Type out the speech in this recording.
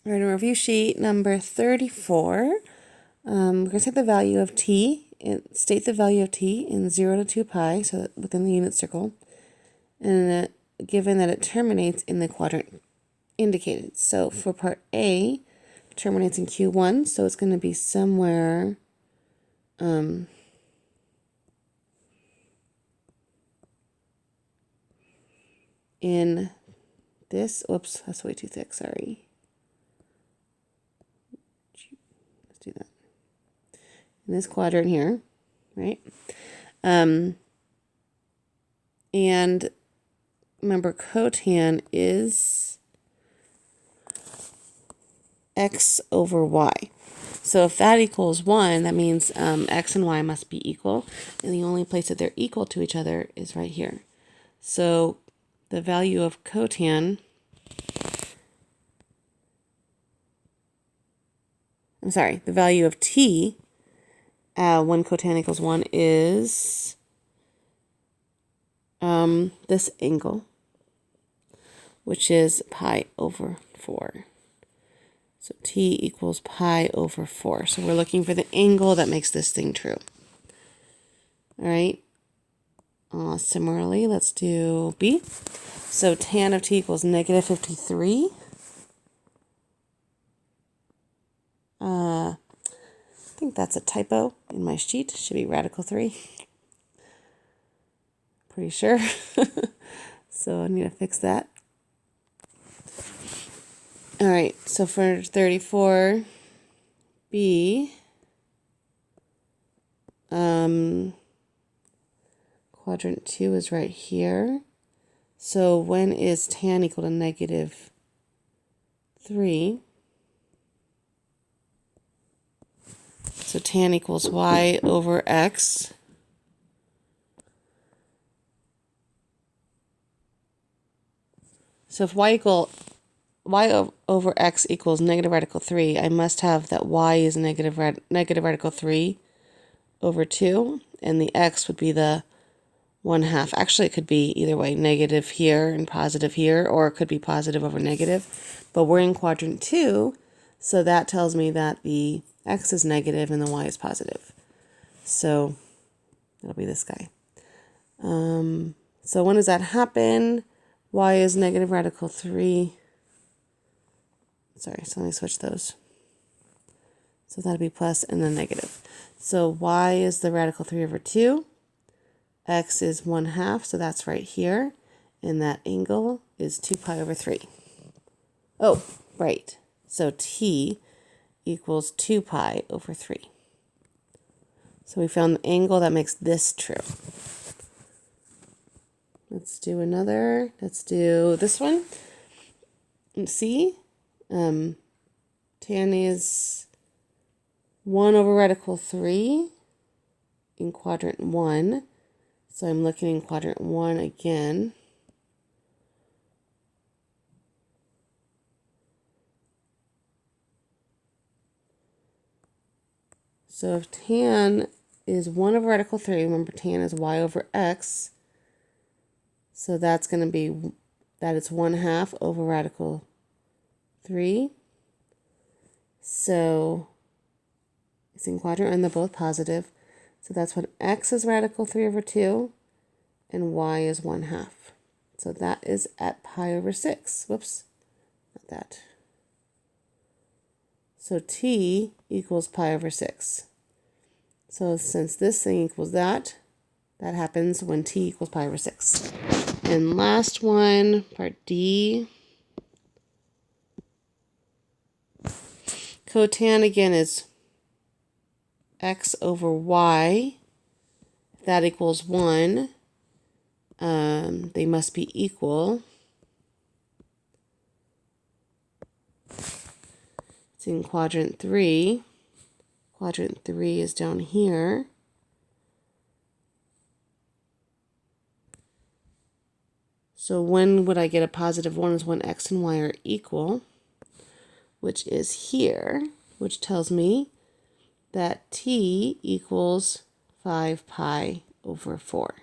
All right, in review sheet number 34, we're going to set the value of t, and state the value of t in 0 to 2 pi, so within the unit circle, and given that it terminates in the quadrant indicated. So for part A, it terminates in Q1, so it's going to be somewhere in this, whoops, that's way too thick, sorry. Let's do that. In this quadrant here, right? And remember, cotan is x over y. So if that equals 1, that means x and y must be equal. And the only place that they're equal to each other is right here. So the value of cotan, the value of t when cotan equals 1 is this angle, which is pi over 4. So t equals pi over 4. So we're looking for the angle that makes this thing true. All right. Similarly, let's do B. So tan of t equals negative 53. I think that's a typo in my sheet. It should be radical 3. Pretty sure. So I need to fix that. All right, so for 34B, quadrant 2 is right here. So when is tan equal to negative 3? So tan equals y over x. So if y over x equals negative radical 3, I must have that y is negative radical 3 over 2, and the x would be the 1/2. Actually, it could be either way, negative here and positive here, or it could be positive over negative. But we're in quadrant 2, so that tells me that the x is negative and the y is positive. So it'll be this guy. So when does that happen? Y is negative radical 3. Sorry, so let me switch those. So that'll be plus and then negative. So y is the radical 3 over 2. X is 1/2, so that's right here. And that angle is 2 pi over 3. Oh, right. So t equals 2 pi over 3. So we found the angle that makes this true. Let's do another. Let's do this one. C. Tan is 1 over radical 3 in quadrant 1. So I'm looking in quadrant 1 again. So if tan is 1 over radical 3, remember tan is y over x. So that's going to be that it's 1/2 over radical 3. So it's in quadrant and they're both positive. So that's when x is radical 3 over 2 and y is 1/2. So that is at pi over 6. Whoops, not that. So t equals pi over 6. So since this thing equals that happens when t equals pi over 6. And last one, part D. Cotan again is x over y. If that equals 1, they must be equal. It's in quadrant 3. Quadrant 3 is down here. So when would I get a positive 1 is when x and y are equal, which is here, which tells me that t equals 5 pi over 4.